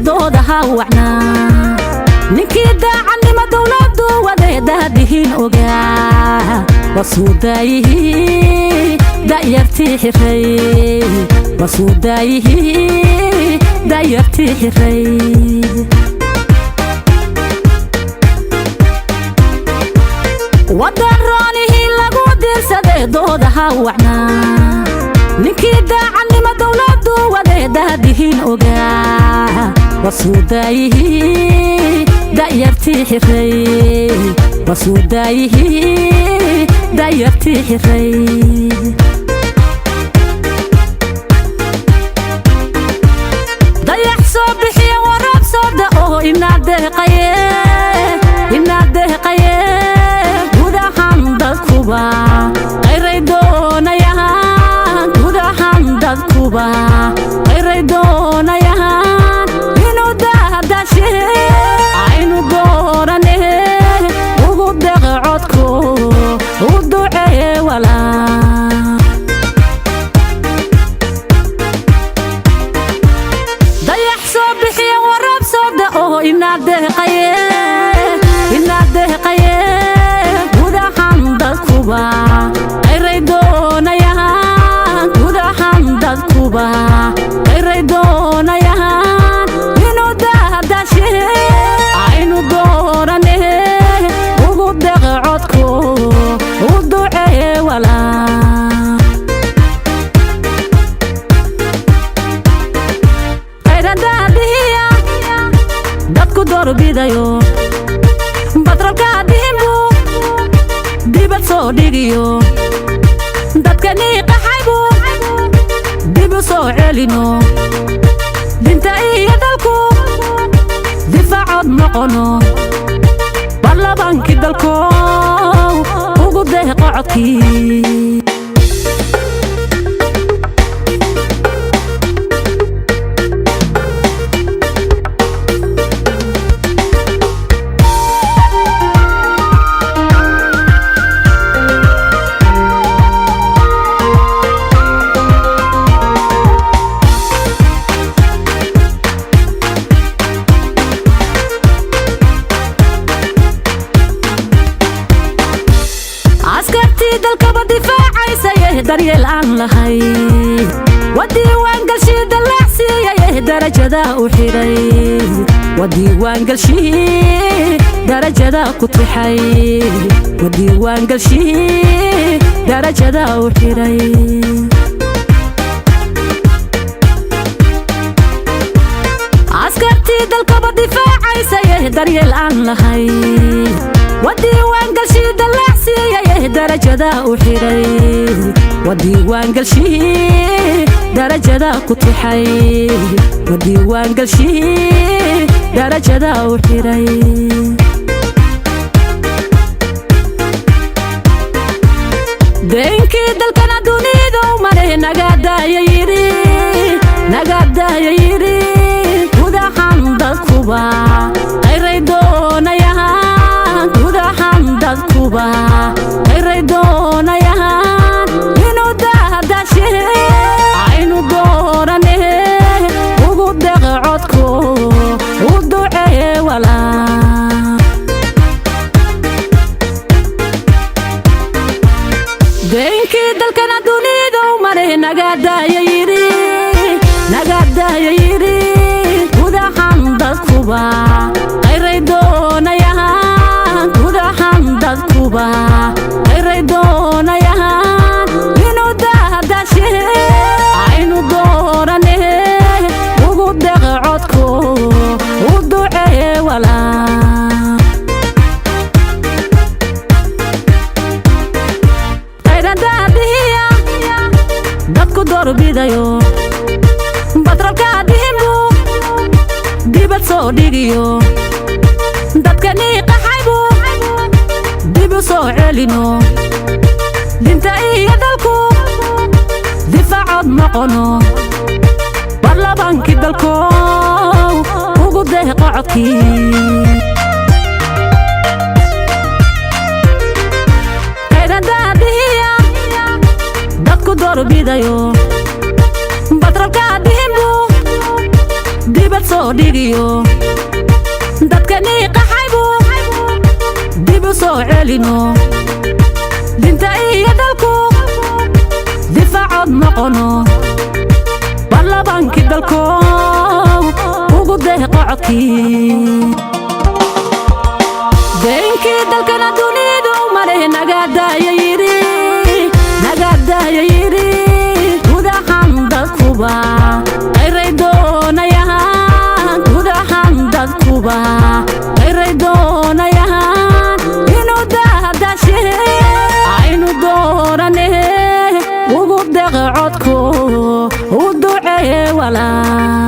doodaha wacnaa ninkii daacadnimo dawladdu wadeedadihiin ogaa wasuudayihii da'yartii xiray wasuudayihii da'yartii xiray wadan roonihii lagu dirsaday doodaha wacnaa ninkii daacadnimo dawladdu wadeedadihiin ogaa wasuudayihii da'yartii xiray wasuudayihii da'yartii xiray dayax soo bixiya waraab soo da'o inaad deeqaye gudahan dadkuba qayray doonayaan gudahan dadkuba qayray doonayaan inuu dahdashe aynu doorane ugu deeqe codku u duceeye walaa dayax soo bixiya waraab soo da'o inaad deeqaye gudahan dadkuba qayray doonayaan gudahan dadkuba qayray doonayaan inuu dahdashe aynu doorane ugu deeqe codku u duceeye walaa qayradaadihiya dadku doorbidayo batralka dhimbu dibad soo dhigiyo dadkanii qaxaybu dib u soo celino dinta iyo dalku difaacood noqono baarlamaankii dalkow ugu deeqo codkii askartii dalkaba difaacaysaye daryeel aan lahay wadiiwaangalshii dallacsiiyaye darajada u xidhay wadiiwaangalshii darajada ku tixay wadiiwaangalshii darajada u xidhay askartii dalkaba difaacaysaye daryeel aan lahay wadiiwaangalshii dallacsiiyaye darajada u xidhay wadiiwaangalshii darajada ku tixay wadiiwaangalshii darajada u xidhay deenkii dalkana dunidu mare nagaadaya yidhi gudahan dadkuba qayray doonayaan gudahan dadkuba qayray doonayaan inuu dahdashe aynu doorane ugu deeqe codku u duceeye walaa deenkii dalkana dunidu mare nagaadaya yidhi gudahan dadkuba qayray doonayaan gudahan dadkuba qayray doonayaan inuu dahdashe aynu doorane ugu deeqe codku u duceeye walaa qayradaadihiya dadku doorbidayo batralka dhimbu dibad soo dhigiyo dadkanii qaxaybu dib u soo celino dinta iyo dalku difaacood noqono baarlamaankii dalkow ugu deeqo codkii qayradaadihiya dadku doorbidayo batralka dhimbu dibad soo soo dhigiyo dadkani qaxaybu dib u soo celino dinta iyo dalku difaacad noqono ballabankii dalko ugu deeqo codkii deenkii dalkana dunidu male nagaadaya yiri gudahan dadkuba qayray doonayaan gudahan dadkuba qayray doonayaan inuu dahdashe aynu doorane ugu deeqo codko u duceeye walaa